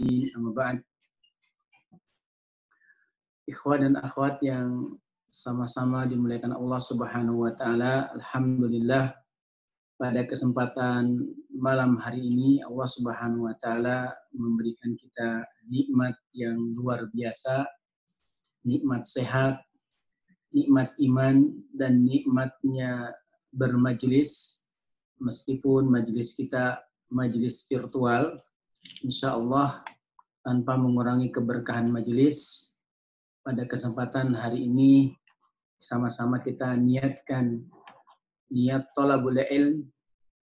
Amma ba'd. Ikhwan dan akhwat yang sama-sama dimuliakan Allah Subhanahu wa taala, alhamdulillah pada kesempatan malam hari ini Allah Subhanahu wa taala memberikan kita nikmat yang luar biasa, nikmat sehat, nikmat iman, dan nikmatnya bermajelis, meskipun majelis kita majelis virtual, insya Allah tanpa mengurangi keberkahan majelis. Pada kesempatan hari ini sama-sama kita niatkan niat thalabul ilm,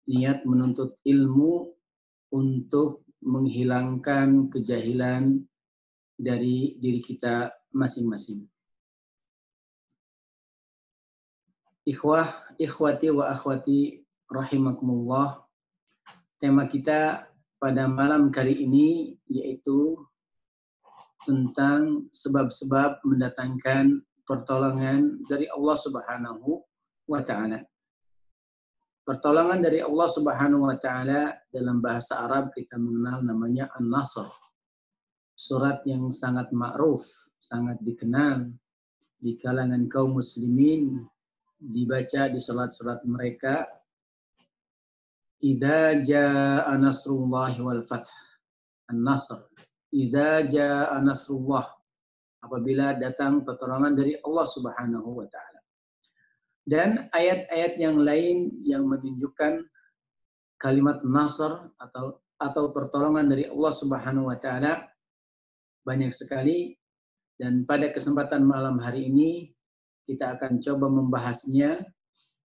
niat menuntut ilmu untuk menghilangkan kejahilan dari diri kita masing-masing. Ikhwati wa akhwati rahimakumullah. Tema kita pada malam kali ini yaitu tentang sebab-sebab mendatangkan pertolongan dari Allah Subhanahu wa taala. Pertolongan dari Allah Subhanahu wa taala dalam bahasa Arab kita mengenal namanya An-Nasr. Surat yang sangat ma'ruf, sangat dikenal di kalangan kaum muslimin, dibaca di salat-salat mereka. Idza jaa nasrullahi wal fath. An-Nasr. Idza jaa nasrullah, apabila datang pertolongan dari Allah Subhanahu wa taala. Dan ayat-ayat yang lain yang menunjukkan kalimat nasr atau pertolongan dari Allah Subhanahu wa taala banyak sekali, dan pada kesempatan malam hari ini kita akan coba membahasnya,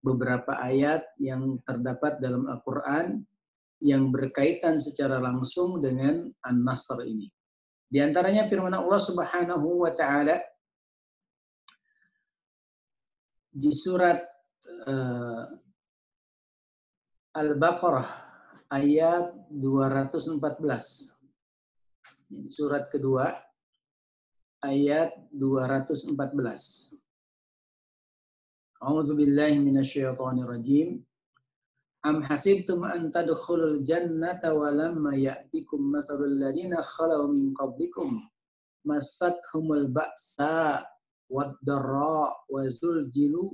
beberapa ayat yang terdapat dalam Al-Qur'an yang berkaitan secara langsung dengan An-Nasr ini. Di antaranya firman Allah Subhanahu wa taala di surat Al-Baqarah ayat 214. Surat kedua ayat 214. A'udzu billahi minasyaitonir rajim. Am hasibtum an tadkhulul jannata wa lamma ya'tikum mathalul ladzina khalau min qablikum massathumul ba'sa wad-dharra wa zulzilu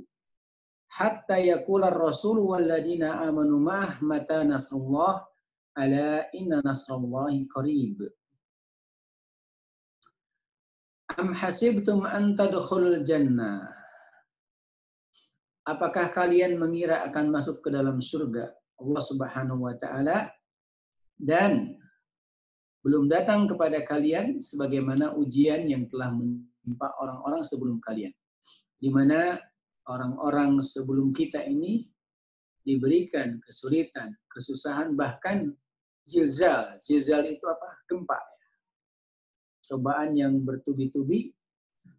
hatta yaqula ar-rasulu wal ladzina amanu mata nasrullah ala inna nasrallahi qarib. Am hasibtum an tadkhulul jannah. Apakah kalian mengira akan masuk ke dalam surga Allah Subhanahu wa taala dan belum datang kepada kalian sebagaimana ujian yang telah menimpa orang-orang sebelum kalian, di mana orang-orang sebelum kita ini diberikan kesulitan, kesusahan, bahkan zilzal. Zilzal itu apa? Gempa. Cobaan yang bertubi-tubi,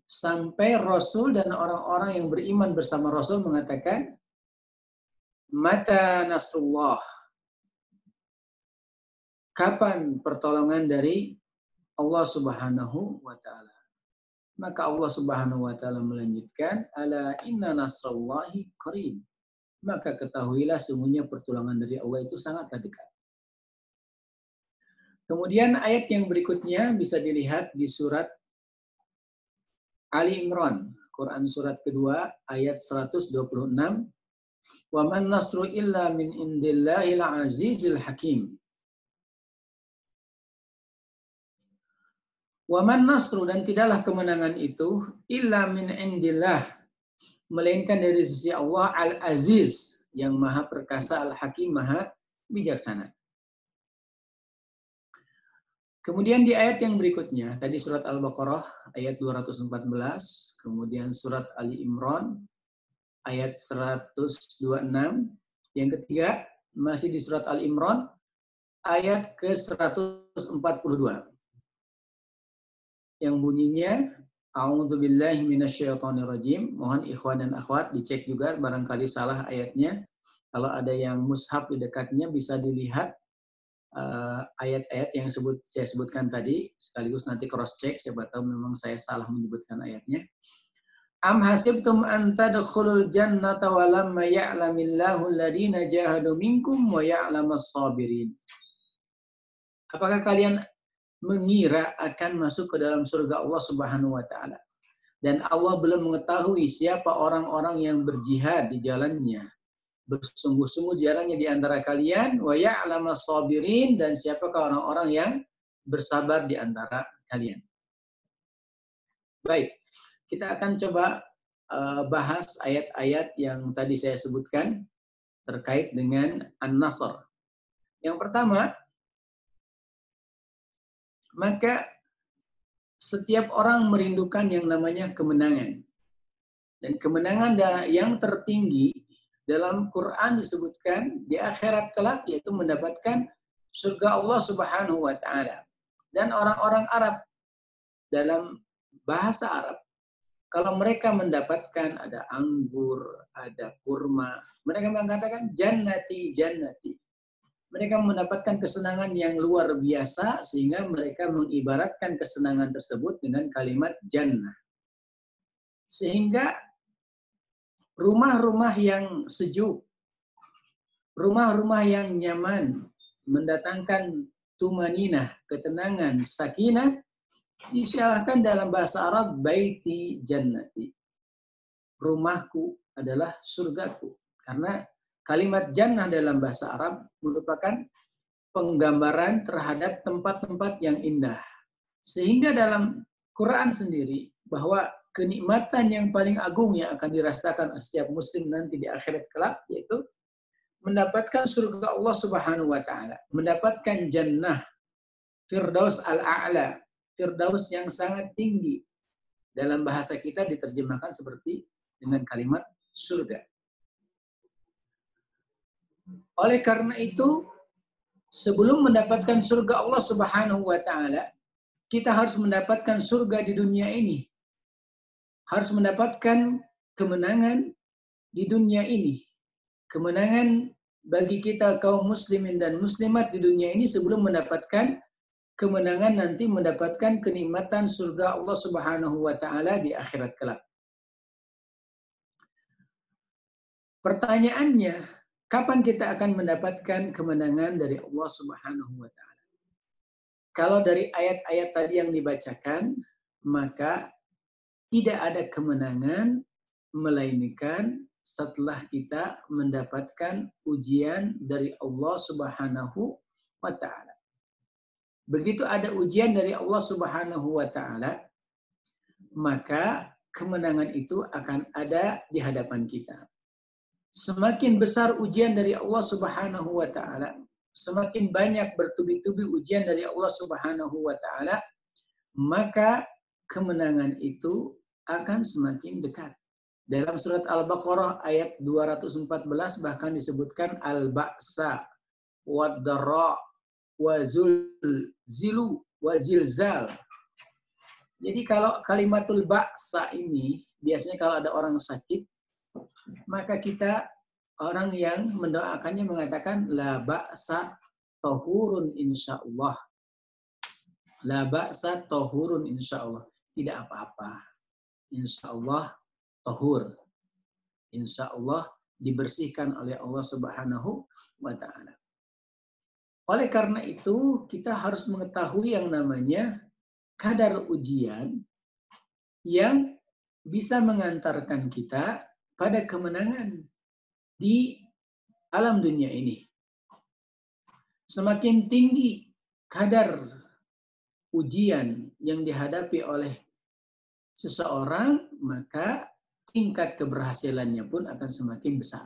sampai Rasul dan orang-orang yang beriman bersama Rasul mengatakan, mata nasrullah. Kapan pertolongan dari Allah Subhanahu wa taala? Maka Allah Subhanahu wa taala melanjutkan, ala inna nasrallahi qarib. Maka ketahuilah sungguhnya pertolongan dari Allah itu sangatlah dekat. Kemudian ayat yang berikutnya bisa dilihat di surat Ali Imran, Quran surat kedua ayat 126. Wa man nasru illa min indillahil azizil hakim. Wa man nasru, dan tidaklah kemenangan itu illa min indillah, melainkan dari sisi Allah Al-Aziz, yang maha perkasa, Al-Hakim, maha bijaksana. Kemudian di ayat yang berikutnya, tadi surat Al-Baqarah ayat 214, kemudian surat Ali Imran ayat 126, yang ketiga masih di surat Ali Imran ayat ke-142. Yang bunyinya, A'udzubillahi minasyaitonirrajim. Mohon ikhwan dan akhwat dicek juga barangkali salah ayatnya. Kalau ada yang mushaf di dekatnya bisa dilihat ayat-ayat yang saya sebutkan tadi, sekaligus nanti cross check, siapa tahu memang saya salah menyebutkan ayatnya. Am hasibtum an tadkhulul jannata wa lamma ya'lamillahu alladziina jahadu minkum wa ya'lamas sabirin. Apakah kalian mengira akan masuk ke dalam surga Allah Subhanahu wa taala. Dan Allah belum mengetahui siapa orang-orang yang berjihad di jalannya, bersungguh-sungguh jalannya di antara kalian, wa ya'lamas sabirin, dan siapakah orang-orang yang bersabar di antara kalian. Baik, kita akan coba bahas ayat-ayat yang tadi saya sebutkan terkait dengan An-Nasr. Yang pertama, maka setiap orang merindukan yang namanya kemenangan. Dan kemenangan yang tertinggi dalam Quran disebutkan di akhirat kelak, yaitu mendapatkan surga Allah Subhanahu wa taala. Dan orang-orang Arab dalam bahasa Arab, kalau mereka mendapatkan ada anggur, ada kurma, mereka mengatakan jannati, jannati. Mereka mendapatkan kesenangan yang luar biasa sehingga mereka mengibaratkan kesenangan tersebut dengan kalimat jannah. Sehingga rumah-rumah yang sejuk, rumah-rumah yang nyaman, mendatangkan tumaninah, ketenangan, sakinah, diistilahkan dalam bahasa Arab baiti jannati. Rumahku adalah surgaku. Karena kalimat jannah dalam bahasa Arab merupakan penggambaran terhadap tempat-tempat yang indah. Sehingga dalam Quran sendiri bahwa kenikmatan yang paling agung yang akan dirasakan setiap muslim nanti di akhirat kelak yaitu mendapatkan surga Allah Subhanahu wa taala, mendapatkan jannah, Firdaus al-A'la, Firdaus yang sangat tinggi. Dalam bahasa kita diterjemahkan seperti dengan kalimat surga. Oleh karena itu, sebelum mendapatkan surga Allah Subhanahu wa taala, kita harus mendapatkan surga di dunia ini. Harus mendapatkan kemenangan di dunia ini. Kemenangan bagi kita kaum muslimin dan muslimat di dunia ini sebelum mendapatkan kemenangan nanti mendapatkan kenikmatan surga Allah Subhanahu wa taala di akhirat kelak. Pertanyaannya, kapan kita akan mendapatkan kemenangan dari Allah Subhanahu wa taala? Kalau dari ayat-ayat tadi yang dibacakan, maka tidak ada kemenangan melainkan setelah kita mendapatkan ujian dari Allah Subhanahu wa taala. Begitu ada ujian dari Allah Subhanahu wa taala, maka kemenangan itu akan ada di hadapan kita. Semakin besar ujian dari Allah Subhanahu wa taala, semakin banyak bertubi-tubi ujian dari Allah Subhanahu wa taala, maka kemenangan itu akan semakin dekat. Dalam surat Al-Baqarah ayat 214 bahkan disebutkan al-ba'sa wad-dara wa zulzilu wa zilzal. Jadi kalau kalimatul ba'sa ini biasanya kalau ada orang sakit, maka kita orang yang mendoakannya mengatakan la ba'sa tahurun insyaallah. La ba'sa tahurun insyaallah. Tidak apa-apa. Insyaallah tahur. Insyaallah dibersihkan oleh Allah Subhanahu wa taala. Oleh karena itu, kita harus mengetahui yang namanya kadar ujian yang bisa mengantarkan kita pada kemenangan di alam dunia ini. Semakin tinggi kadar ujian yang dihadapi oleh seseorang, maka tingkat keberhasilannya pun akan semakin besar.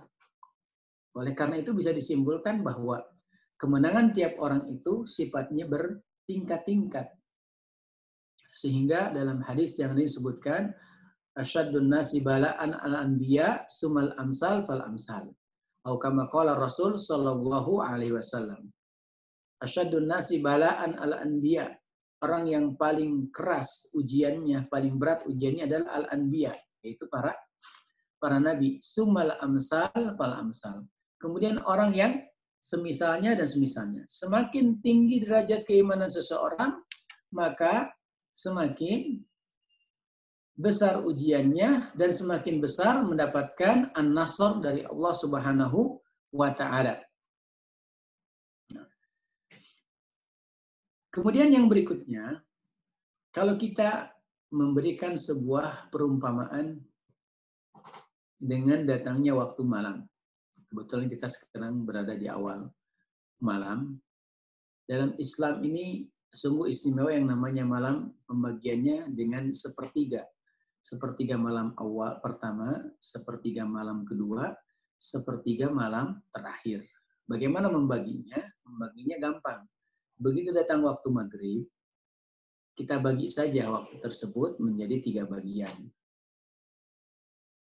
Oleh karena itu bisa disimpulkan bahwa kemenangan tiap orang itu sifatnya bertingkat-tingkat. Sehingga dalam hadis yang disebutkan, asyaddun nasi bala'an al-anbiya sumal amsal fal amsal. Atau kama qala Rasul sallallahu alaihi wasallam. Asyaddun nasi bala'an al-anbiya. Orang yang paling keras ujiannya, paling berat ujiannya adalah al-anbiya, yaitu para nabi. Sumal amsal fal amsal. Kemudian orang yang semisalnya dan semisalnya. Semakin tinggi derajat keimanan seseorang, maka semakin besar ujiannya dan semakin besar mendapatkan an-nasr dari Allah Subhanahu wa taala. Kemudian yang berikutnya, kalau kita memberikan sebuah perumpamaan dengan datangnya waktu malam. Kebetulan kita sekarang berada di awal malam. Dalam Islam ini sungguh istimewa yang namanya malam, pembagiannya dengan sepertiga. Sepertiga malam awal pertama, sepertiga malam kedua, sepertiga malam terakhir. Bagaimana membaginya? Membaginya gampang. Begitu datang waktu maghrib, kita bagi saja waktu tersebut menjadi 3 bagian.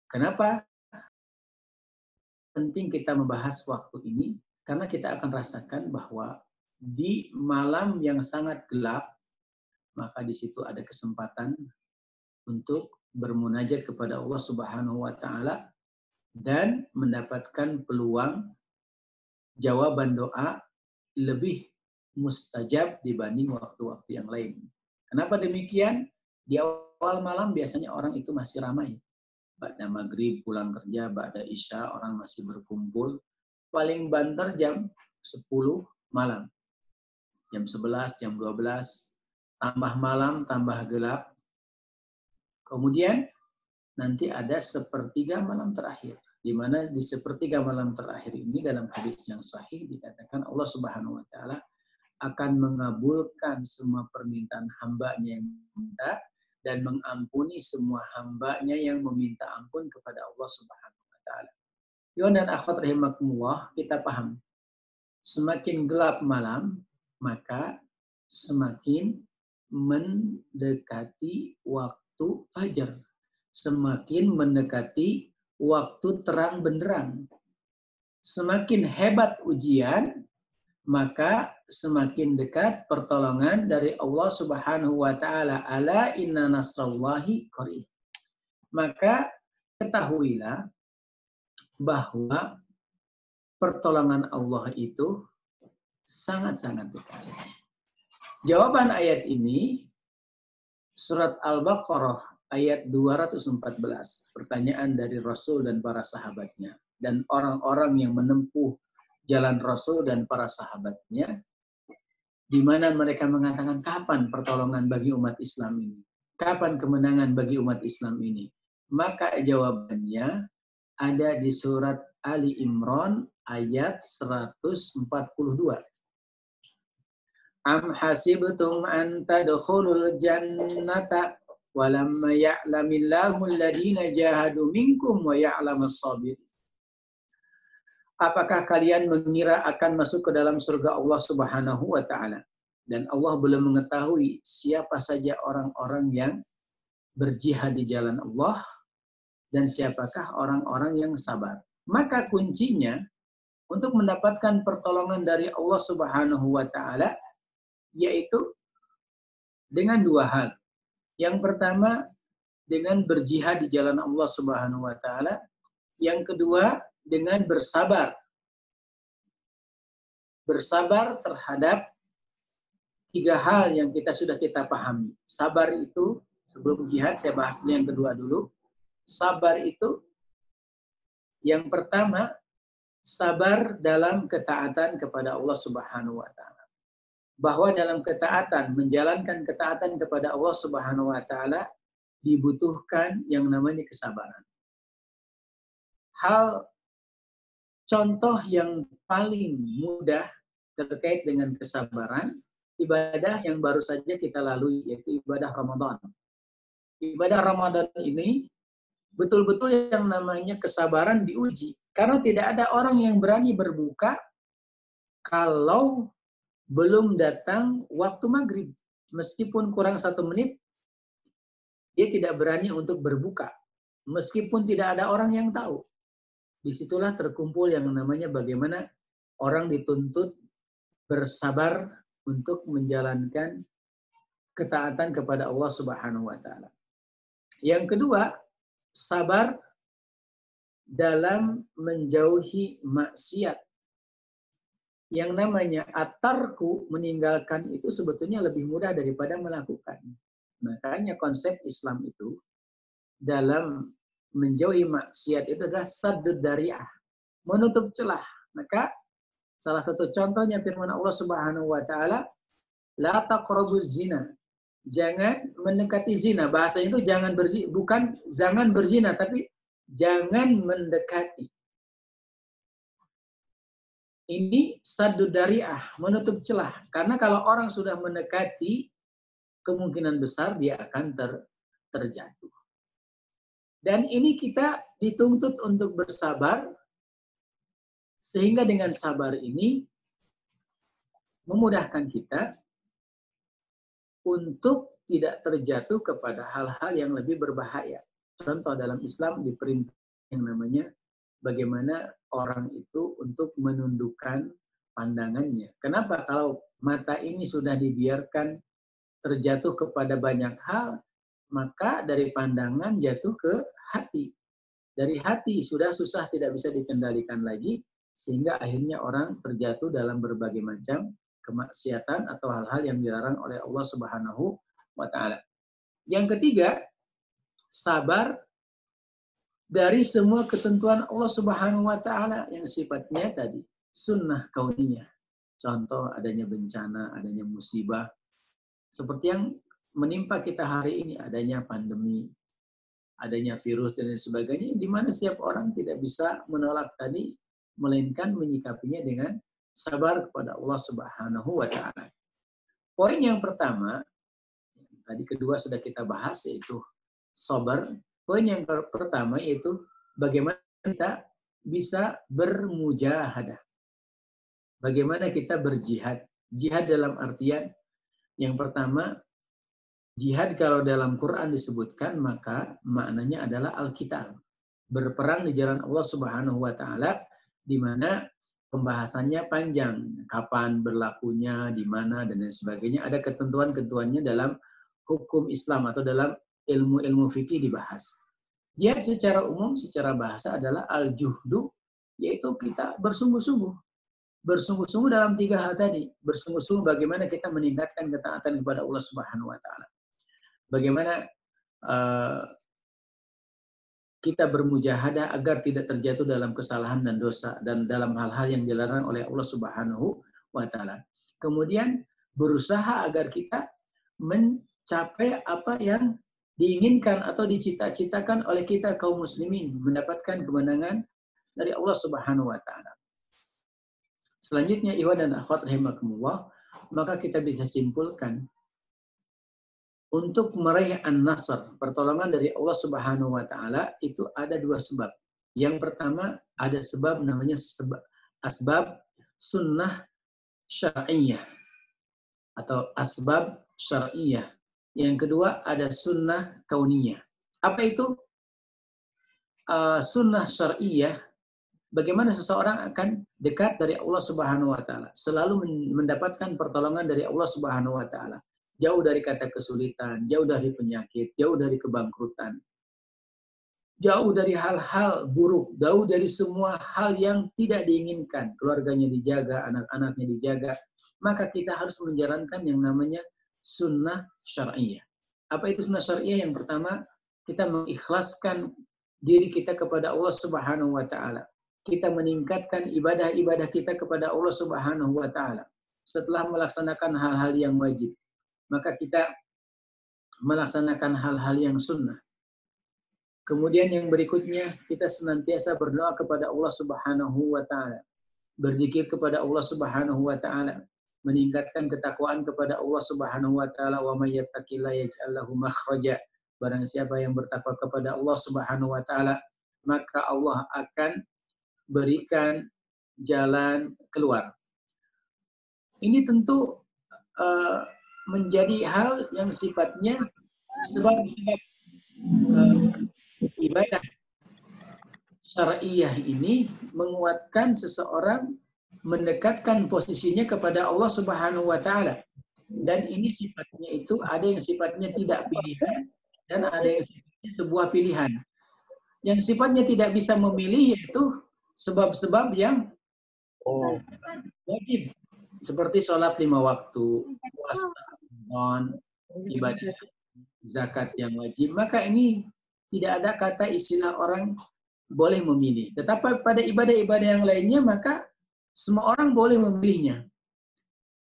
Kenapa penting kita membahas waktu ini? Karena kita akan rasakan bahwa di malam yang sangat gelap, maka di situ ada kesempatan untuk bermunajat kepada Allah Subhanahu wa taala dan mendapatkan peluang jawaban doa lebih mustajab dibanding waktu-waktu yang lain. Kenapa demikian? Di awal malam biasanya orang itu masih ramai. Ba'da maghrib pulang kerja, ba'da isya orang masih berkumpul. Paling banter jam 10 malam. Jam 11, jam 12, tambah malam, tambah gelap. Kemudian nanti ada sepertiga malam terakhir. Di mana di sepertiga malam terakhir ini dalam hadis yang sahih dikatakan Allah Subhanahu wa taala akan mengabulkan semua permintaan hamba-Nya yang meminta dan mengampuni semua hamba-Nya yang meminta ampun kepada Allah Subhanahu wa taala. Iwan dan akhwat rahimakumullah, kita paham. Semakin gelap malam, maka semakin mendekati waktu fajar. Semakin mendekati waktu terang benderang. Semakin hebat ujian, maka semakin dekat pertolongan dari Allah Subhanahu wa taala. Ala inna nasrallahi qarib. Maka ketahuilah bahwa pertolongan Allah itu sangat-sangat dekat. Jawaban ayat ini surat Al-Baqarah ayat 214. Pertanyaan dari Rasul dan para sahabatnya. Dan orang-orang yang menempuh jalan Rasul dan para sahabatnya, di mana mereka mengatakan, kapan pertolongan bagi umat Islam ini? Kapan kemenangan bagi umat Islam ini? Maka jawabannya ada di surat Ali Imran ayat 142. Am hasibtum an tadkhulul jannata walamma ya'lamillahu alladhina jahadu minkum wa ya'lamas sabirin. Apakah kalian mengira akan masuk ke dalam surga Allah Subhanahu wa taala dan Allah belum mengetahui siapa saja orang-orang yang berjihad di jalan Allah dan siapakah orang-orang yang sabar. Maka kuncinya untuk mendapatkan pertolongan dari Allah Subhanahu wa taala yaitu dengan 2 hal. Yang pertama, dengan berjihad di jalan Allah Subhanahu wa taala. Yang kedua, dengan bersabar. Bersabar terhadap 3 hal yang sudah kita pahami. Sabar itu, sebelum jihad, saya bahas yang kedua dulu. Sabar itu, yang pertama, sabar dalam ketaatan kepada Allah Subhanahu wa taala. Bahwa dalam ketaatan, menjalankan ketaatan kepada Allah Subhanahu wa taala dibutuhkan yang namanya kesabaran. Hal contoh yang paling mudah terkait dengan kesabaran, ibadah yang baru saja kita lalui, yaitu ibadah Ramadan. Ibadah Ramadan ini betul-betul yang namanya kesabaran diuji. Karena tidak ada orang yang berani berbuka kalau belum datang waktu maghrib. Meskipun kurang 1 menit, dia tidak berani untuk berbuka. Meskipun tidak ada orang yang tahu. Disitulah terkumpul yang namanya bagaimana orang dituntut bersabar untuk menjalankan ketaatan kepada Allah Subhanahu wa taala. Yang kedua, sabar dalam menjauhi maksiat. Yang namanya at-tarku, meninggalkan itu sebetulnya lebih mudah daripada melakukan. Makanya konsep Islam itu dalam menjauhi maksiat itu adalah saddud dari'ah, menutup celah. Maka salah satu contohnya firman Allah Subhanahu wa taala, La taqrabuz zina. Jangan mendekati zina. Bahasanya itu jangan berzina, bukan jangan berzina, tapi jangan mendekati. Ini saddu dari'ah, menutup celah. Karena kalau orang sudah mendekati, kemungkinan besar dia akan terjatuh. Dan ini kita dituntut untuk bersabar, sehingga dengan sabar ini memudahkan kita untuk tidak terjatuh kepada hal-hal yang lebih berbahaya. Contoh dalam Islam diperintah yang namanya bagaimana orang itu untuk menundukkan pandangannya. Kenapa? Kalau mata ini sudah dibiarkan terjatuh kepada banyak hal, maka dari pandangan jatuh ke hati. Dari hati sudah susah, tidak bisa dikendalikan lagi, sehingga akhirnya orang terjatuh dalam berbagai macam kemaksiatan atau hal-hal yang dilarang oleh Allah Subhanahu wa taala. Yang ketiga, sabar dari semua ketentuan Allah Subhanahu wa taala yang sifatnya tadi sunnah kauniyah. Contoh adanya bencana, adanya musibah seperti yang menimpa kita hari ini, adanya pandemi, adanya virus dan lain sebagainya, di mana setiap orang tidak bisa menolak tadi, melainkan menyikapinya dengan sabar kepada Allah Subhanahu wa taala. Poin yang pertama, tadi kedua sudah kita bahas, yaitu sabar. Poin yang pertama yaitu bagaimana kita bisa bermujahadah. Bagaimana kita berjihad. Jihad dalam artian yang pertama, jihad kalau dalam Quran disebutkan maka maknanya adalah al-qital. Berperang di jalan Allah Subhanahu wa taala, di mana pembahasannya panjang, kapan berlakunya, di mana dan lain sebagainya, ada ketentuan-ketentuannya dalam hukum Islam atau dalam ilmu-ilmu fikih dibahas. Jihad secara umum, secara bahasa adalah al-juhdu, yaitu kita bersungguh-sungguh. Bersungguh-sungguh dalam tiga hal tadi. Bersungguh-sungguh bagaimana kita meningkatkan ketaatan kepada Allah Subhanahu wa taala. Bagaimana kita bermujahadah agar tidak terjatuh dalam kesalahan dan dosa dan dalam hal-hal yang dilarang oleh Allah Subhanahu wa taala. Kemudian berusaha agar kita mencapai apa yang diinginkan atau dicita-citakan oleh kita kaum muslimin, mendapatkan kemenangan dari Allah Subhanahu wa taala. Selanjutnya, ikhwan dan akhwat rahimakumullah, maka kita bisa simpulkan untuk meraih an-nasr, pertolongan dari Allah Subhanahu wa taala, itu ada dua sebab. Yang pertama, ada sebab namanya asbab sunnah syar'iyyah atau asbab syar'iyyah. Yang kedua, ada sunnah kauniyah. Apa itu sunnah syar'iyyah? Bagaimana seseorang akan dekat dari Allah Subhanahu wa taala, selalu mendapatkan pertolongan dari Allah Subhanahu wa taala. Jauh dari kata kesulitan, jauh dari penyakit, jauh dari kebangkrutan, jauh dari hal-hal buruk, jauh dari semua hal yang tidak diinginkan. Keluarganya dijaga, anak-anaknya dijaga. Maka kita harus menjalankan yang namanya sunnah syar'iyyah. Apa itu sunnah syar'iyyah? Yang pertama, kita mengikhlaskan diri kita kepada Allah Subhanahu wa taala. Kita meningkatkan ibadah-ibadah kita kepada Allah Subhanahu wa taala. Setelah melaksanakan hal-hal yang wajib, maka kita melaksanakan hal-hal yang sunnah. Kemudian yang berikutnya, kita senantiasa berdoa kepada Allah Subhanahu wa taala. Berzikir kepada Allah Subhanahu wa taala, meningkatkan ketakwaan kepada Allah Subhanahu wa taala. Wa may yattaqillaha yaj'al lahu makhraja. Barang siapa yang bertakwa kepada Allah Subhanahu wa taala, maka Allah akan berikan jalan keluar. Ini tentu menjadi hal yang sifatnya sebab-sebab ibadah syar'iyyah ini menguatkan seseorang, mendekatkan posisinya kepada Allah Subhanahu wa taala. Dan ini sifatnya itu ada yang sifatnya tidak pilihan dan ada yang sifatnya sebuah pilihan. Yang sifatnya tidak bisa memilih yaitu sebab-sebab yang wajib, seperti sholat 5 waktu, puasa, ibadah zakat yang wajib. Maka ini tidak ada kata istilah orang boleh memilih. Tetapi pada ibadah-ibadah yang lainnya, maka semua orang boleh memilihnya.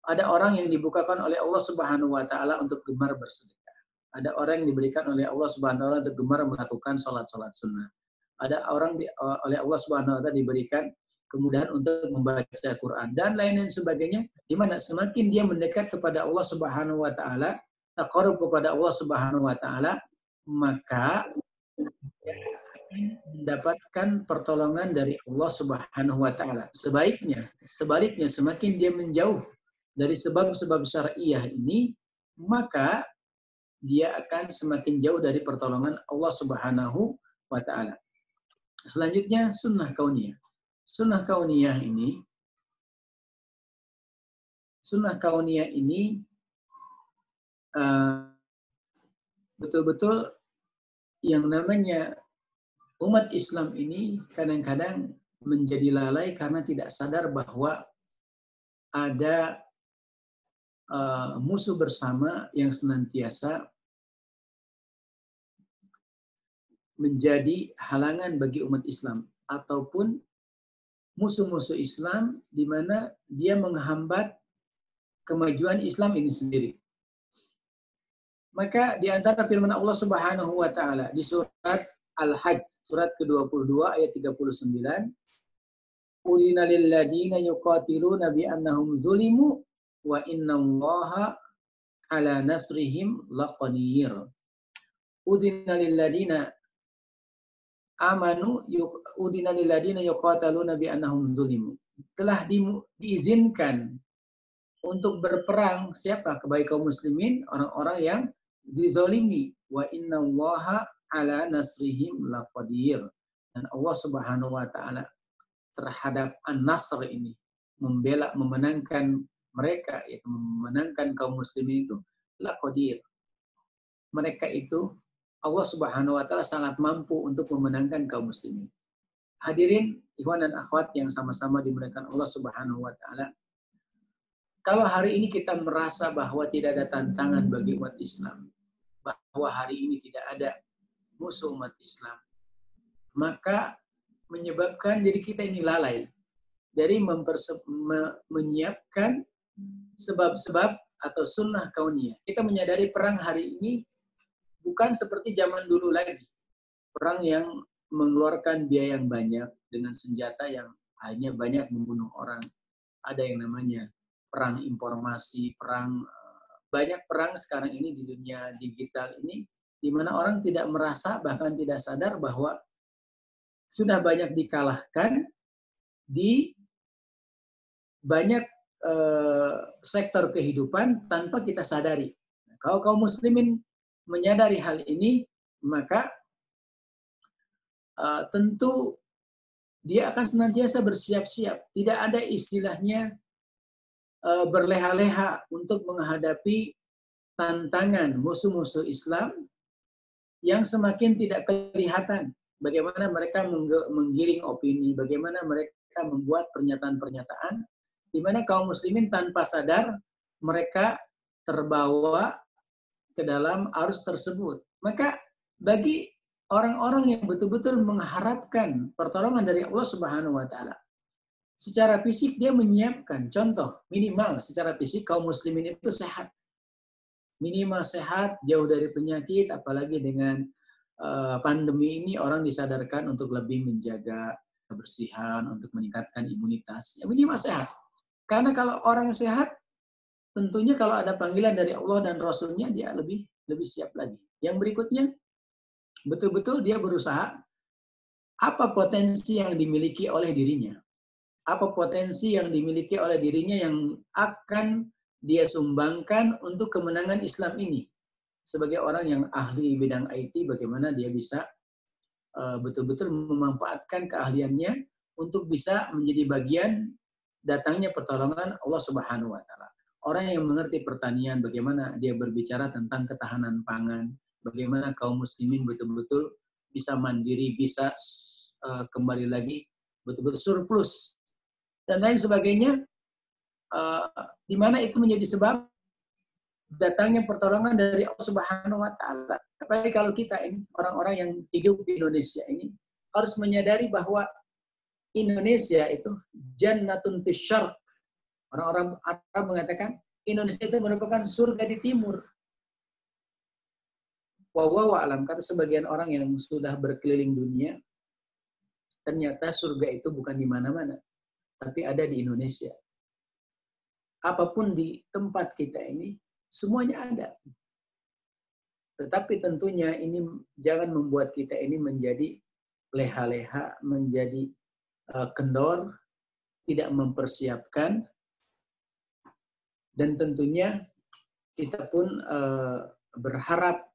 Ada orang yang dibukakan oleh Allah Subhanahu wa taala untuk gemar bersedekah. Ada orang yang diberikan oleh Allah Subhanahu wa taala untuk gemar melakukan salat-salat sunnah. Ada orang oleh Allah Subhanahu wa taala diberikan kemudahan untuk membaca Quran dan lain-lain sebagainya, di mana semakin dia mendekat kepada Allah Subhanahu wa taala, taqarrub kepada Allah Subhanahu wa taala, maka mendapatkan pertolongan dari Allah Subhanahu wa taala. Sebaliknya semakin dia menjauh dari sebab-sebab syariah ini, maka dia akan semakin jauh dari pertolongan Allah Subhanahu wa taala. Selanjutnya sunnah kauniyah. Sunnah kauniyah ini betul-betul yang namanya umat Islam ini kadang-kadang menjadi lalai karena tidak sadar bahwa ada musuh bersama yang senantiasa menjadi halangan bagi umat Islam, ataupun musuh-musuh Islam di mana dia menghambat kemajuan Islam ini sendiri. Maka di antara firman Allah Subhanahu wa taala di surat Al-Hajj, surat ke-22 ayat 39, "Ulina lil ladina yuqatiluna bi annahum zulimu wa innallaha ala nasrihim laqadir." Udina lil ladina amanu udina lil ladina yuqataluna bi annahum zulimu. Telah diizinkan untuk berperang siapa? Kepada kaum muslimin, orang-orang yang dizalimi. Wa innallaha ala nasrihim laqadir. Dan Allah Subhanahu wa taala terhadap an-nasr ini, memenangkan mereka, yaitu memenangkan kaum muslimin itu laqadir. Mereka itu Allah Subhanahu wa taala sangat mampu untuk memenangkan kaum muslimin. Hadirin ikhwan dan akhwat yang sama-sama dimuliakan Allah Subhanahu wa taala. Kalau hari ini kita merasa bahwa tidak ada tantangan bagi umat Islam, bahwa hari ini tidak ada musuh umat Islam, maka menyebabkan diri kita ini lalai dari menyiapkan sebab-sebab atau sunnah kauniyah. Kita menyadari perang hari ini bukan seperti zaman dulu lagi. Perang yang mengeluarkan biaya yang banyak dengan senjata yang akhirnya banyak membunuh orang. Ada yang namanya perang informasi, banyak perang sekarang ini di dunia digital ini, di mana orang tidak merasa, bahkan tidak sadar bahwa sudah banyak dikalahkan di banyak sektor kehidupan tanpa kita sadari. Kalau kaum muslimin menyadari hal ini, maka tentu dia akan senantiasa bersiap-siap. Tidak ada istilahnya berleha-leha untuk menghadapi tantangan musuh-musuh Islam yang semakin tidak kelihatan. Bagaimana mereka menggiring opini, bagaimana mereka membuat pernyataan-pernyataan, di mana kaum muslimin tanpa sadar mereka terbawa ke dalam arus tersebut. Maka bagi orang-orang yang betul-betul mengharapkan pertolongan dari Allah Subhanahu wa taala, secara fisik dia menyiapkan, contoh minimal secara fisik kaum muslimin itu sehat. Minimal sehat, jauh dari penyakit, apalagi dengan pandemi ini orang disadarkan untuk lebih menjaga kebersihan, untuk meningkatkan imunitas. Ya, minimal sehat. Karena kalau orang sehat, tentunya kalau ada panggilan dari Allah dan Rasul-Nya, dia lebih siap lagi. Yang berikutnya, betul-betul dia berusaha apa potensi yang dimiliki oleh dirinya. Apa potensi yang dimiliki oleh dirinya yang akan dia sumbangkan untuk kemenangan Islam ini. Sebagai orang yang ahli bidang IT, bagaimana dia bisa betul-betul memanfaatkan keahliannya untuk bisa menjadi bagian datangnya pertolongan Allah Subhanahu wa taala. Orang yang mengerti pertanian, bagaimana dia berbicara tentang ketahanan pangan, bagaimana kaum muslimin betul-betul bisa mandiri, bisa kembali lagi betul-betul surplus dan lain sebagainya, di mana itu menjadi sebab datangnya pertolongan dari Allah Subhanahu wa taala. Apalagi kalau kita ini orang-orang yang hidup di Indonesia ini harus menyadari bahwa Indonesia itu jannatun fisyarq, Orang-orang Arab mengatakan Indonesia itu merupakan surga di timur. Wallahu a'lam, kata sebagian orang yang sudah berkeliling dunia, ternyata surga itu bukan di mana-mana, tapi ada di Indonesia. Apapun di tempat kita ini, semuanya ada. Tetapi tentunya ini jangan membuat kita ini menjadi leha-leha, menjadi kendor, tidak mempersiapkan, dan tentunya kita pun berharap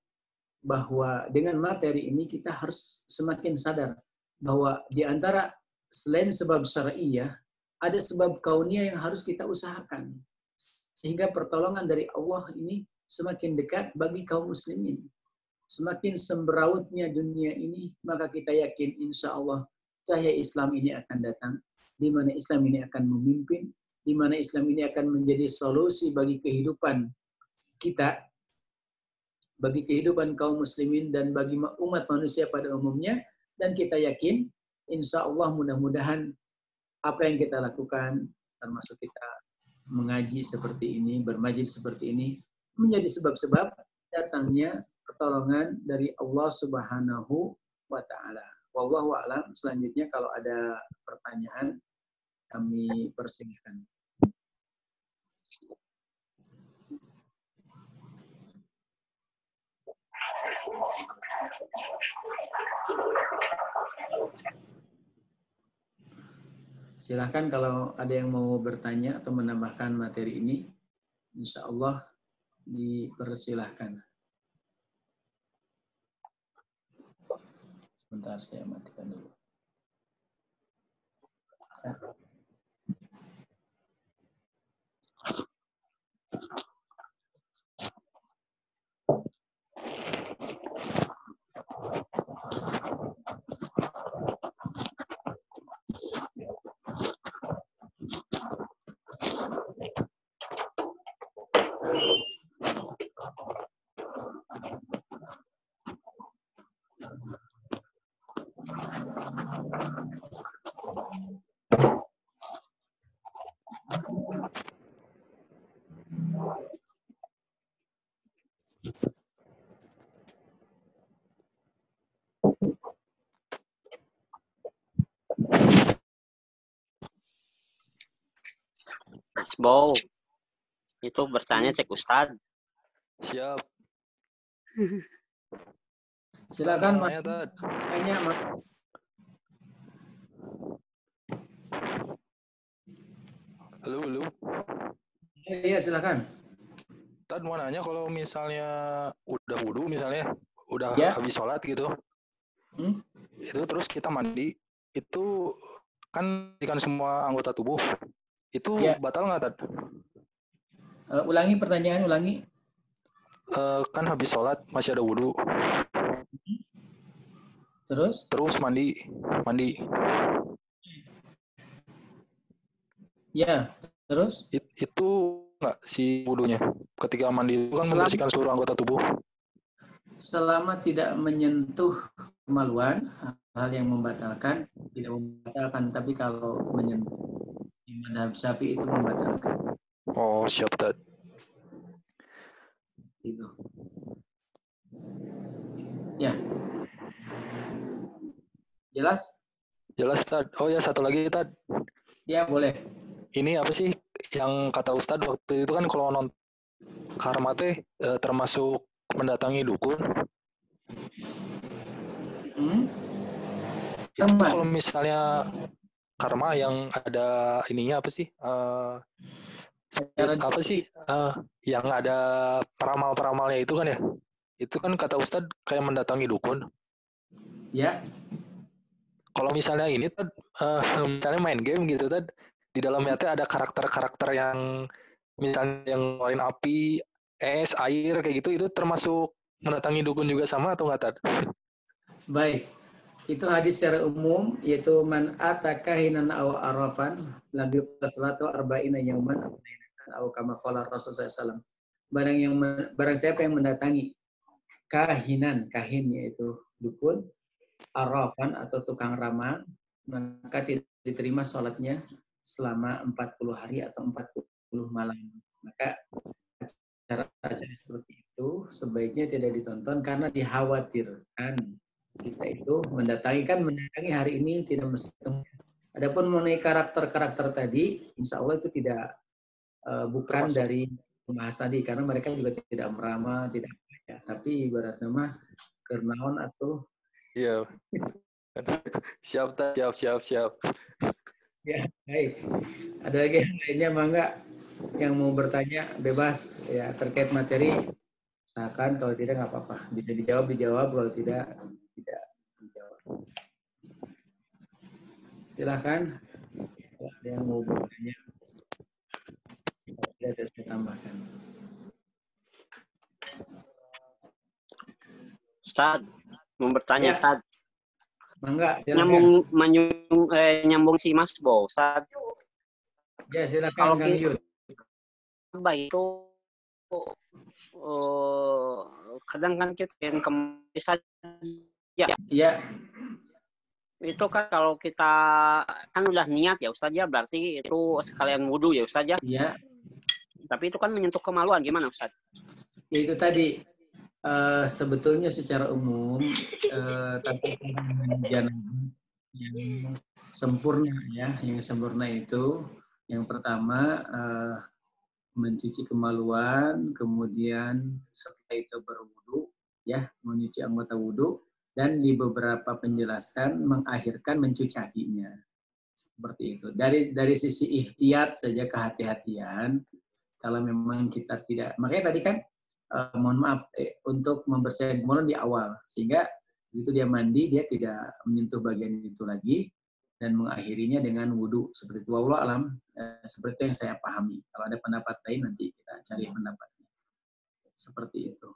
bahwa dengan materi ini kita harus semakin sadar bahwa di antara selain sebab syar'iyah, ada sebab kauniyah yang harus kita usahakan. Sehingga pertolongan dari Allah ini semakin dekat bagi kaum muslimin. Semakin semberautnya dunia ini, maka kita yakin insya Allah cahaya Islam ini akan datang, di mana Islam ini akan memimpin, di mana Islam ini akan menjadi solusi bagi kehidupan kita, bagi kehidupan kaum muslimin dan bagi umat manusia pada umumnya. Dan kita yakin insya Allah mudah-mudahan apa yang kita lakukan, termasuk kita mengaji seperti ini, bermajlis seperti ini, menjadi sebab-sebab datangnya pertolongan dari Allah Subhanahu wa Ta'ala. Wallahu a'lam. Selanjutnya kalau ada pertanyaan kami persilahkan. Silahkan kalau ada yang mau bertanya atau menambahkan materi ini, insya Allah dipersilahkan. Sebentar saya matikan dulu. Bow, itu bertanya cek Ustadz. Siap. Silakan tanya, Mak. Halo. Iya, silakan. Tad mau nanya, kalau misalnya udah wudu, misalnya udah habis sholat gitu, itu terus kita mandi, itu kan semua anggota tubuh, itu batal nggak, Tad? Ulangi pertanyaan, ulangi. Kan habis sholat masih ada wudu. Terus mandi. Ya, terus? Itu nggak si wudunya? Ketika mandi itu kan membersihkan seluruh anggota tubuh. Selama tidak menyentuh kemaluan, hal yang membatalkan, tidak membatalkan. Tapi kalau menyentuh, di madhab Syafi'i itu membatalkan. Oh, siap, Tad. Itu. Ya. Jelas? Jelas, Tad. Oh ya, satu lagi, Tad. Ya, boleh. Ini apa sih yang kata Ustadz waktu itu kan kalau nonton karma teh termasuk mendatangi dukun. Itu kalau misalnya karma yang ada ininya apa sih? Apa sih? Yang ada peramal-peramalnya itu kan ya? Itu kan kata Ustadz kayak mendatangi dukun. Ya. Kalau misalnya ini tuh misalnya main game gitu tuh, di dalamnya tuh ada karakter-karakter yang misalnya yang ngeluarin api, es, air kayak gitu, itu termasuk mendatangi dukun juga sama atau nggak, Tad? Baik. Itu hadis secara umum, yaitu man ataka hinan aw arafan lam yuqta salatu arba'ina yauman aw kama qala Rasulullah SAW. Barang siapa yang mendatangi kahin yaitu dukun, arafan atau tukang ramal, maka tidak diterima sholatnya selama 40 hari atau 40 malam. Maka acara-acara seperti itu sebaiknya tidak ditonton karena dikhawatirkan kita itu mendatangi hari ini tidak mesti. Adapun mengenai karakter-karakter tadi, insya Allah itu tidak bukan termasuk dari pembahas tadi karena mereka juga tidak meramah, tidak ya. Tapi ibarat nama kernaon atau iya. Siap. Ya, baik. Ada lagi yang lainnya, Mangga, yang mau bertanya bebas ya terkait materi. Misalkan kalau tidak nggak apa-apa, bisa dijawab, kalau tidak dijawab. Silahkan kalau ada yang mau bertanya. Tidak ada saya tambahkan. Ustaz, mau bertanya, ya. Ustaz. Mangga, nyambung si Mas Bo, Ustaz. Ya, silakan Kang Yud. Baik itu kadang kan kita yang kembali saja. Iya. Itu kan kalau kita kan udah niat ya Ustaz ya, berarti itu sekalian wudu ya Ustaz ya. Iya. Tapi itu kan menyentuh kemaluan, gimana Ustaz? Ya itu tadi sebetulnya secara umum tata janabah yang sempurna ya, yang sempurna itu yang pertama mencuci kemaluan, kemudian setelah itu berwudu ya, mencuci anggota wudu, dan di beberapa penjelasan mengakhirkan mencuci kakinya. Seperti itu. Dari sisi ihtiyat saja, kehati-hatian, kalau memang kita tidak, makanya tadi kan mohon maaf untuk membersihkan kemaluan di awal, sehingga begitu dia mandi dia tidak menyentuh bagian itu lagi dan mengakhirinya dengan wudhu seperti itu. Wallahu alam, seperti itu yang saya pahami. Kalau ada pendapat lain nanti kita cari pendapatnya. Seperti itu.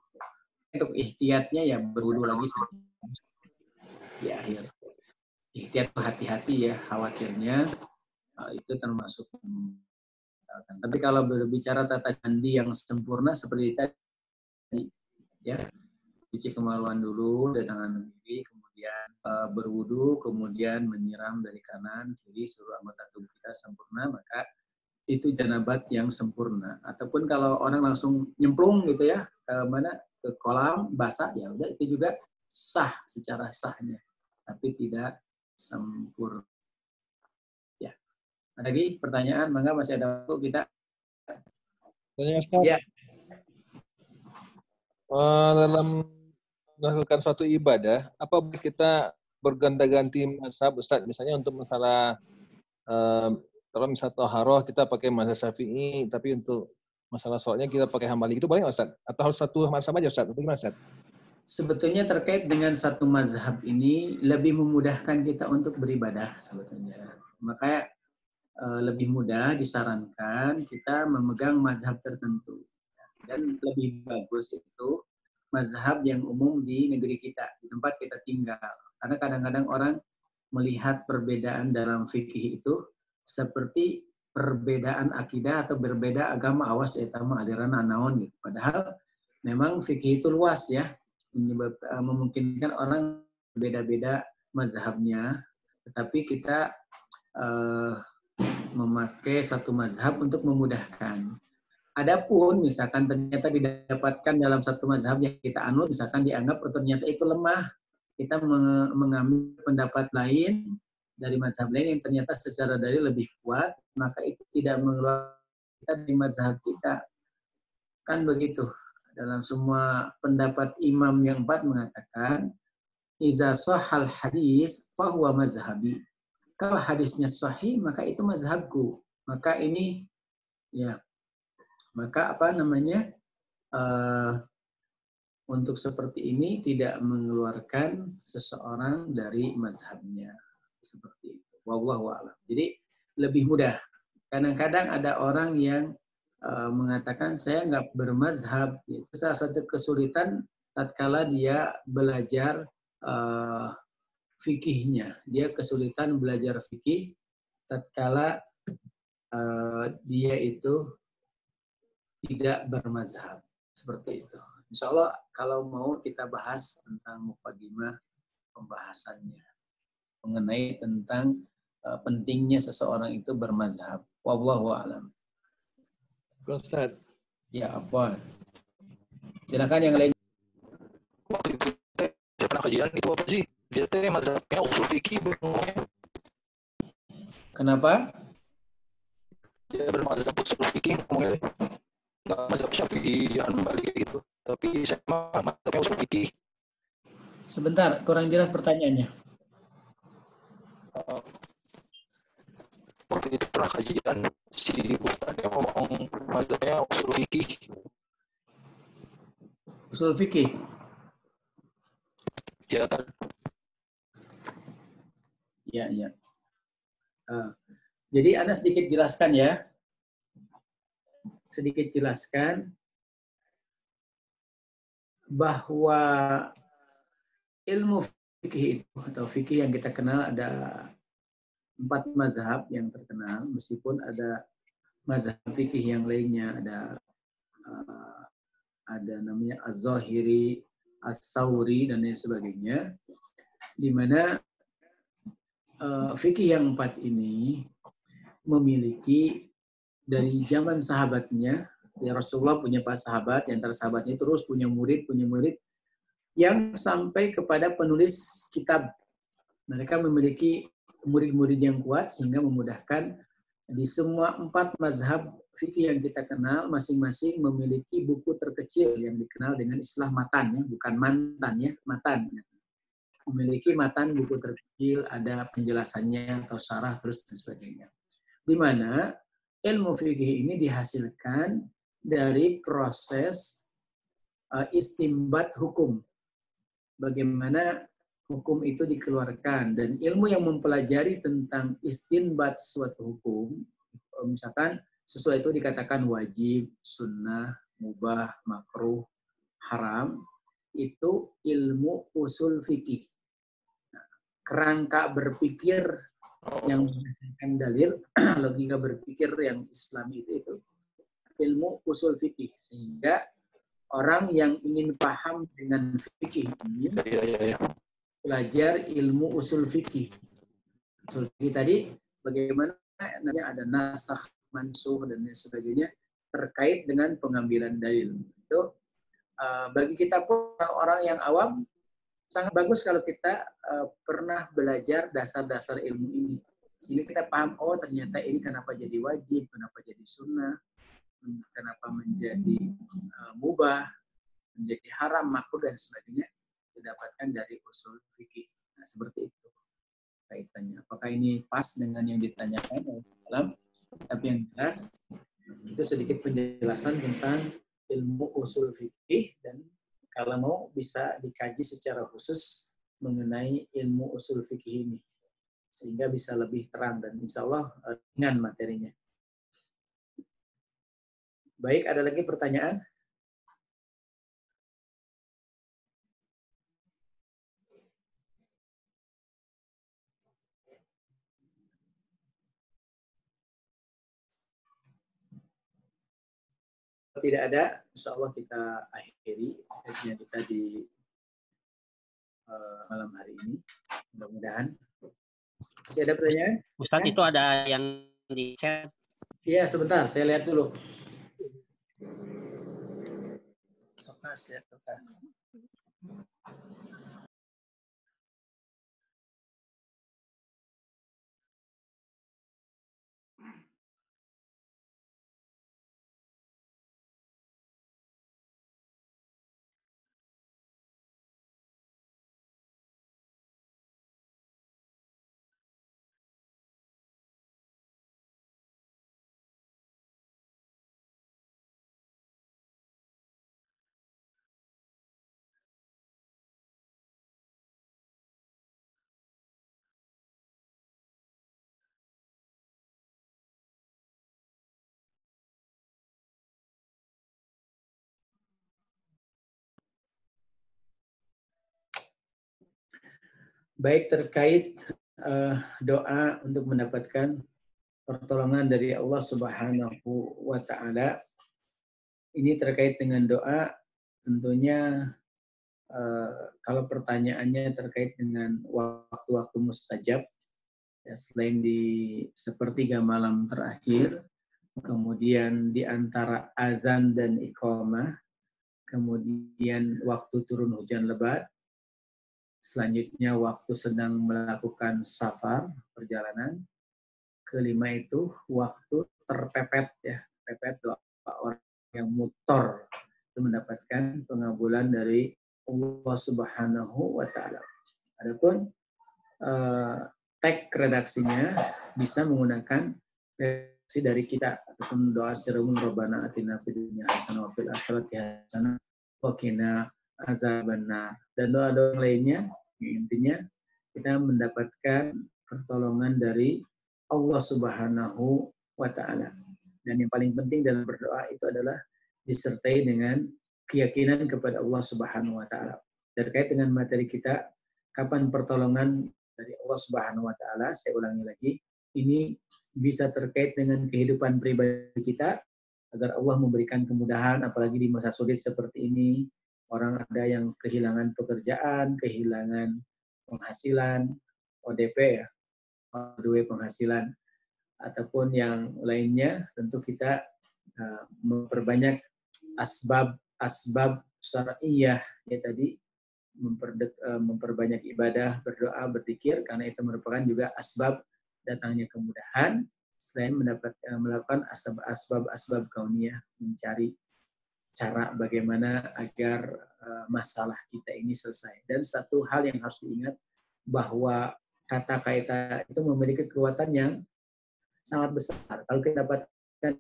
Untuk ihtiyatnya ya berwudhu lagi di akhir. Ihtiyat hati-hati ya, khawatirnya itu termasuk. Tapi kalau berbicara tata candi yang sempurna seperti tadi, ya, cuci kemaluan dulu dari tangan kiri, kemudian berwudu, kemudian menyiram dari kanan kiri seluruh anggota tubuh kita sempurna, maka itu janabat yang sempurna. Ataupun kalau orang langsung nyemplung gitu ya, ke kolam basah, ya udah itu juga sah secara sahnya, tapi tidak sempurna. Ya. Ada lagi pertanyaan? Mangga, masih ada waktu kita. Tanya Ustaz. Ya. Dalam melakukan suatu ibadah, apa kita berganti-ganti mazhab Ustaz? Misalnya untuk masalah kalau misalnya Taharah kita pakai mazhab Syafi'i, tapi untuk masalah sholatnya kita pakai Hambali, itu boleh nggak Ustaz? Atau harus satu mazhab aja Ustaz? Atau gimana Ustaz? Sebetulnya terkait dengan satu mazhab ini lebih memudahkan kita untuk beribadah sebetulnya. Makanya lebih mudah disarankan kita memegang mazhab tertentu. Dan lebih bagus itu mazhab yang umum di negeri kita, di tempat kita tinggal. Karena kadang-kadang orang melihat perbedaan dalam fikih itu seperti perbedaan akidah atau berbeda agama, awas etama aliran anaon gitu. Padahal memang fikih itu luas ya, memungkinkan orang berbeda-beda mazhabnya, tetapi kita memakai satu mazhab untuk memudahkan. Adapun misalkan ternyata didapatkan dalam satu mazhab yang kita anut, misalkan dianggap ternyata itu lemah, kita mengambil pendapat lain dari mazhab lain yang ternyata secara dalil lebih kuat, maka itu tidak mengeluarkan kita dari mazhab kita. Kan begitu. Dalam semua pendapat imam yang 4 mengatakan, iza sahal hadis fahuwa mazhabi. Kalau hadisnya sahih, maka itu mazhabku. Maka ini, ya, maka apa namanya, untuk seperti ini tidak mengeluarkan seseorang dari mazhabnya. Seperti itu. Wallahu a'lam. Jadi lebih mudah. Kadang-kadang ada orang yang mengatakan saya nggak bermazhab. Itu salah satu kesulitan tatkala dia belajar fikihnya. Dia kesulitan belajar fikih tatkala dia itu tidak bermazhab. Seperti itu. Insya Allah kalau mau kita bahas tentang muqaddimah pembahasannya mengenai tentang pentingnya seseorang itu bermazhab. Wallahu a'lam. Ustaz. Ya, apa? Silakan yang lain. Waktu itu saya pernah kajian itu apa sih? Dia teh mazhabnya usul fikih. Kenapa? Dia bermazhab usul fikih ngomongnya. Nggak mazhab Syafi'i, Hanbali gitu. Tapi saya mah mazhabnya usul fikih. Sebentar, kurang jelas pertanyaannya. Waktu itu pernah kajian si ustadznya ngomong mazhabnya usul fikih. Usul fikih. Ya kan? Ya, ya. Jadi Anda sedikit jelaskan ya. Sedikit jelaskan bahwa ilmu fikih itu atau fikih yang kita kenal ada 4 mazhab yang terkenal, meskipun ada mazhab fikih yang lainnya, ada namanya Az-Zahiri, As-Sauri dan lain sebagainya, di mana fikih yang 4 ini memiliki dari zaman sahabatnya, ya Rasulullah punya para sahabat, yang antara sahabatnya terus punya murid, yang sampai kepada penulis kitab. Mereka memiliki murid-murid yang kuat sehingga memudahkan di semua 4 mazhab fikih yang kita kenal, masing-masing memiliki buku terkecil yang dikenal dengan istilah matan, ya, bukan mantan ya, matan. Memiliki matan buku terkecil, ada penjelasannya atau syarah terus dan sebagainya. Di mana ilmu fikih ini dihasilkan dari proses istimbat hukum. Bagaimana hukum itu dikeluarkan, dan ilmu yang mempelajari tentang istinbat suatu hukum, misalkan sesuatu itu dikatakan wajib, sunnah, mubah, makruh, haram, itu ilmu usul fikih. Nah, kerangka berpikir yang berdasarkan dalil, logika berpikir yang Islami itu ilmu usul fikih, sehingga orang yang ingin paham dengan fikih ini belajar ilmu usul fikih. Usul fikih tadi bagaimana namanya ada nasakh, mansukh dan lain sebagainya terkait dengan pengambilan dalil. Itu bagi kita pun orang-orang yang awam sangat bagus kalau kita pernah belajar dasar-dasar ilmu ini. Sehingga kita paham, oh ternyata ini kenapa jadi wajib, kenapa jadi sunnah, kenapa menjadi mubah, menjadi haram, makruh dan sebagainya didapatkan dari usul fikih. Nah, seperti itu kaitannya. Apakah ini pas dengan yang ditanyakan oleh dalam? Tapi yang jelas itu sedikit penjelasan tentang ilmu usul fikih, dan kalau mau bisa dikaji secara khusus mengenai ilmu usul fikih ini sehingga bisa lebih terang dan insya Allah ringan materinya. Baik, ada lagi pertanyaan? Tidak ada, insya Allah kita akhiri kajian kita di malam hari ini. Mudah-mudahan. Masih ada pertanyaan? Ustadz, itu ada yang di chat. Iya, sebentar. Saya lihat dulu. Sokas ya, sokas. Baik, terkait doa untuk mendapatkan pertolongan dari Allah Subhanahu wa Ta'ala. Ini terkait dengan doa, tentunya kalau pertanyaannya terkait dengan waktu-waktu mustajab, Ya, selain di sepertiga malam terakhir, kemudian di antara azan dan iqamah, kemudian waktu turun hujan lebat, selanjutnya waktu sedang melakukan safar, perjalanan, kelima itu waktu terpepet, ya, pepet doa orang yang mutor itu mendapatkan pengabulan dari Allah Subhanahu wa Ta'ala. Adapun tag redaksinya bisa menggunakan redaksi dari kita ataupun doa sirrun Rabbana atina fid dunya hasanah wa fil akhirati hasanah wa qina azabannar, dan doa-doa lainnya. Intinya kita mendapatkan pertolongan dari Allah Subhanahu wa Ta'ala. Dan yang paling penting dalam berdoa itu adalah disertai dengan keyakinan kepada Allah Subhanahu wa Ta'ala. Terkait dengan materi kita, kapan pertolongan dari Allah Subhanahu wa Ta'ala, saya ulangi lagi, ini bisa terkait dengan kehidupan pribadi kita, agar Allah memberikan kemudahan, apalagi di masa sulit seperti ini. Orang ada yang kehilangan pekerjaan, kehilangan penghasilan, ODP ya, ODW penghasilan, ataupun yang lainnya. Tentu kita memperbanyak asbab syar'iyah ya tadi, memperbanyak ibadah, berdoa, berzikir, karena itu merupakan juga asbab datangnya kemudahan, selain melakukan asbab kauniyah, mencari cara bagaimana agar masalah kita ini selesai. Dan satu hal yang harus diingat, bahwa kata-kata itu memiliki kekuatan yang sangat besar. Kalau kita dapatkan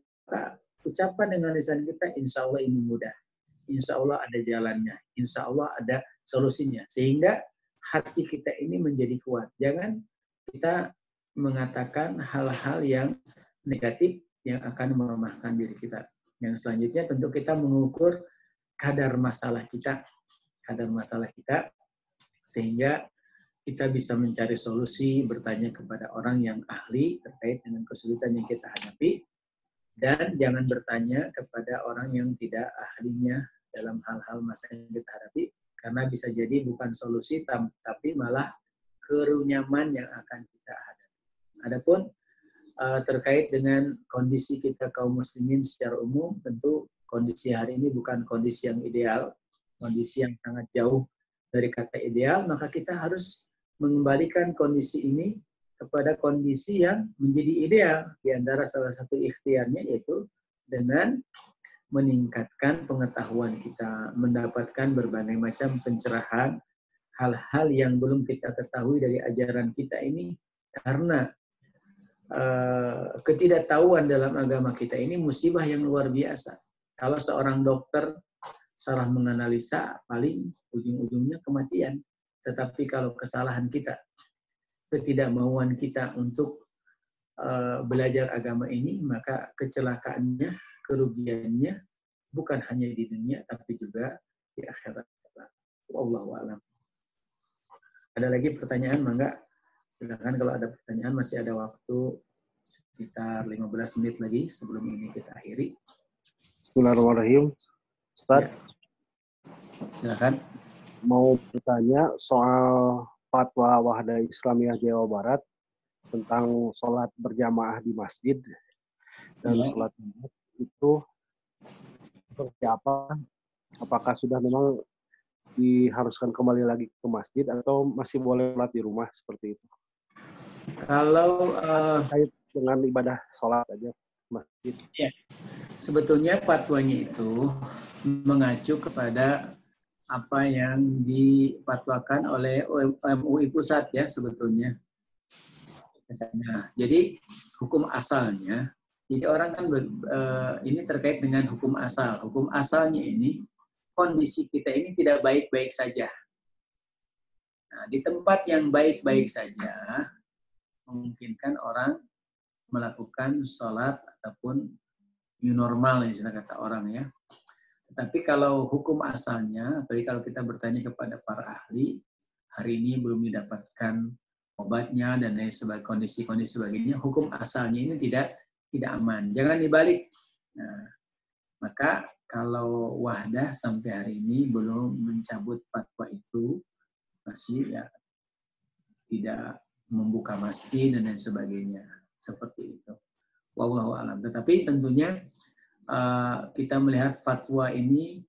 ucapan dengan lisan kita, insya Allah ini mudah. Insya Allah ada jalannya, insya Allah ada solusinya. Sehingga hati kita ini menjadi kuat. Jangan kita mengatakan hal-hal yang negatif yang akan melemahkan diri kita. Yang selanjutnya tentu kita mengukur kadar masalah kita. Sehingga kita bisa mencari solusi, bertanya kepada orang yang ahli terkait dengan kesulitan yang kita hadapi. Dan jangan bertanya kepada orang yang tidak ahlinya dalam hal-hal masalah yang kita hadapi, karena bisa jadi bukan solusi, tapi malah kerunyaman yang akan kita hadapi. Adapun terkait dengan kondisi kita kaum muslimin secara umum, tentu kondisi hari ini bukan kondisi yang ideal, kondisi yang sangat jauh dari kata ideal, maka kita harus mengembalikan kondisi ini kepada kondisi yang menjadi ideal. Di antara salah satu ikhtiarnya yaitu dengan meningkatkan pengetahuan kita, mendapatkan berbagai macam pencerahan, hal-hal yang belum kita ketahui dari ajaran kita ini, karena ketidaktahuan dalam agama kita ini musibah yang luar biasa. Kalau seorang dokter salah menganalisa, paling ujung-ujungnya kematian. Tetapi kalau kesalahan kita, ketidakmauan kita untuk belajar agama ini, maka kecelakaannya, kerugiannya bukan hanya di dunia, tapi juga di akhirat. Wallahu a'lam. Ada lagi pertanyaan, Mangga? Silakan kalau ada pertanyaan, masih ada waktu sekitar 15 menit lagi sebelum ini kita akhiri. Bismillahirrahmanirrahim. Ustaz, ya. Silakan. Mau bertanya soal fatwa Wahda Islamiyah Jawa Barat tentang sholat berjamaah di masjid dan sholat itu seperti apa? Apakah sudah memang diharuskan kembali lagi ke masjid atau masih boleh sholat di rumah seperti itu? Kalau terkait dengan ibadah sholat aja masjid. Ya, sebetulnya fatwanya itu mengacu kepada apa yang dipatwakan oleh MUI Pusat ya sebetulnya. Nah, jadi hukum asalnya, jadi orang kan ini terkait dengan hukum asal. Hukum asalnya ini, kondisi kita ini tidak baik-baik saja. Nah, di tempat yang baik-baik saja, memungkinkan orang melakukan sholat ataupun new normal, istilah kata orang ya. Tetapi kalau hukum asalnya, apalagi kalau kita bertanya kepada para ahli, hari ini belum didapatkan obatnya dan lain sebagainya, kondisi-kondisi sebagainya, hukum asalnya ini tidak aman. Jangan dibalik. Nah, maka kalau Wahdah sampai hari ini belum mencabut fatwa itu, masih ya tidak membuka masjid dan lain sebagainya. Seperti itu. Wallahu a'lam. Tetapi tentunya kita melihat fatwa ini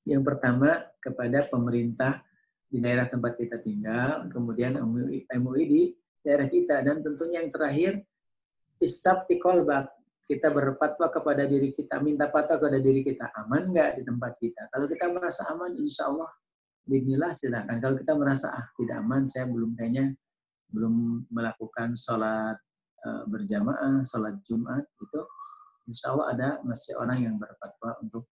yang pertama kepada pemerintah di daerah tempat kita tinggal, kemudian MUI di daerah kita, dan tentunya yang terakhir istabti qalbak, kita berfatwa kepada diri kita, minta fatwa kepada diri kita, aman nggak di tempat kita. Kalau kita merasa aman, insya Allah bismillah silakan. Kalau kita merasa tidak aman, saya belum melakukan sholat berjamaah, sholat Jumat, itu insya Allah masih orang yang berfatwa untuk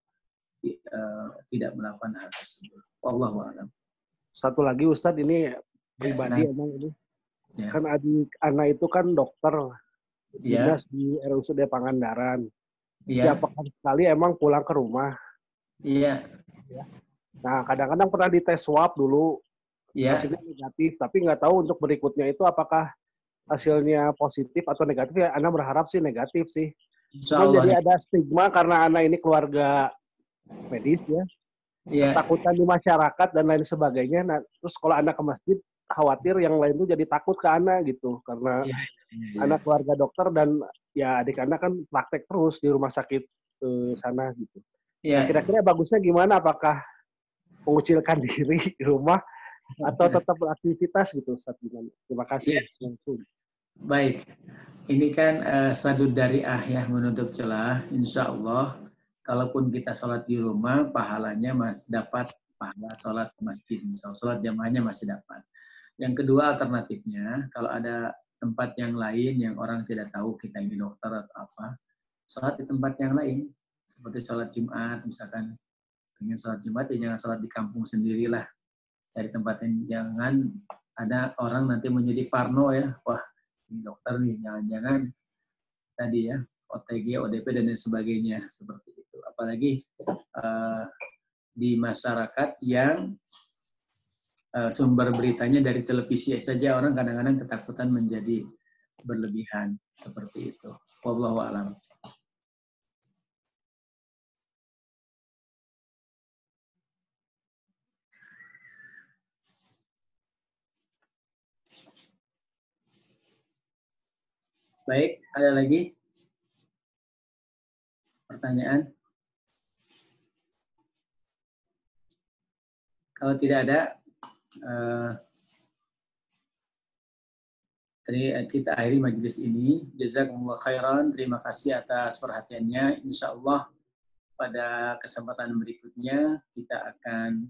tidak melakukan hal tersebut. Wallahu a'lam. Satu lagi Ustadz, ini pribadi emang ini. Ya. Kan adik anak itu kan dokter, dinas di RSUD Pangandaran. Setiap pekan sekali emang pulang ke rumah. Iya. Nah, kadang-kadang pernah dites swab dulu, hasilnya negatif, tapi nggak tahu untuk berikutnya itu apakah hasilnya positif atau negatif. Ya, Ana berharap sih negatif sih. Jadi ada stigma karena Ana ini keluarga medis ya. Ketakutan di masyarakat dan lain sebagainya. Nah, terus kalau Ana ke masjid, khawatir yang lain tuh jadi takut ke Ana gitu. Karena Ana keluarga dokter dan ya adik Ana kan praktek terus di rumah sakit sana gitu. Nah, kira-kira bagusnya gimana? Apakah mengucilkan diri di rumah atau tetap beraktivitas gitu, Ustaz? Terima kasih. Baik, ini kan sadud dariah ya, menutup celah. Insya Allah, kalaupun kita sholat di rumah, pahalanya masih dapat pahala sholat di masjid. Insya Allah, sholat jamaahnya masih dapat. Yang kedua alternatifnya, kalau ada tempat yang lain yang orang tidak tahu kita ini dokter atau apa, sholat di tempat yang lain. Seperti sholat Jumat, misalkan ingin sholat Jumat, ya jangan sholat di kampung sendirilah. Cari tempat yang jangan ada orang nanti menjadi parno ya. Wah, ini dokter nih, jangan-jangan tadi ya, OTG, ODP, dan lain sebagainya. Seperti itu. Apalagi di masyarakat yang sumber beritanya dari televisi saja, orang kadang-kadang ketakutan menjadi berlebihan. Seperti itu. Wallahu a'lam. Baik, ada lagi pertanyaan? Kalau tidak ada, kita akhiri majelis ini. Jazakumullah khairan. Terima kasih atas perhatiannya. Insya Allah pada kesempatan berikutnya kita akan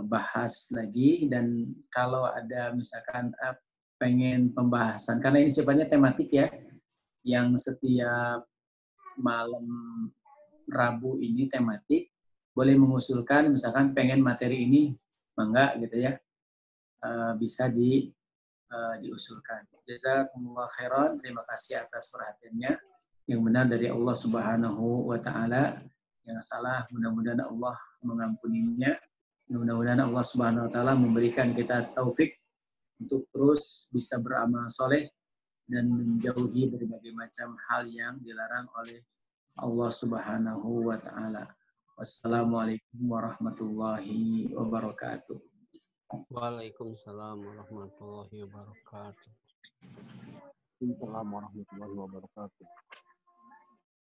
bahas lagi. Dan kalau ada misalkan pengen pembahasan, karena ini sifatnya tematik ya, yang setiap malam Rabu ini tematik, boleh mengusulkan misalkan pengen materi ini, mangga gitu ya, bisa diusulkan. Jazakumullah khairan, terima kasih atas perhatiannya. Yang benar dari Allah Subhanahu wa Ta'ala, yang salah mudah-mudahan Allah mengampuninya. Mudah-mudahan Allah Subhanahu wa Ta'ala memberikan kita taufik untuk terus bisa beramal soleh dan menjauhi berbagai macam hal yang dilarang oleh Allah Subhanahu wa Ta'ala. Wassalamualaikum warahmatullahi wabarakatuh. Waalaikumsalam warahmatullahi wabarakatuh. Waalaikumsalam warahmatullahi wabarakatuh.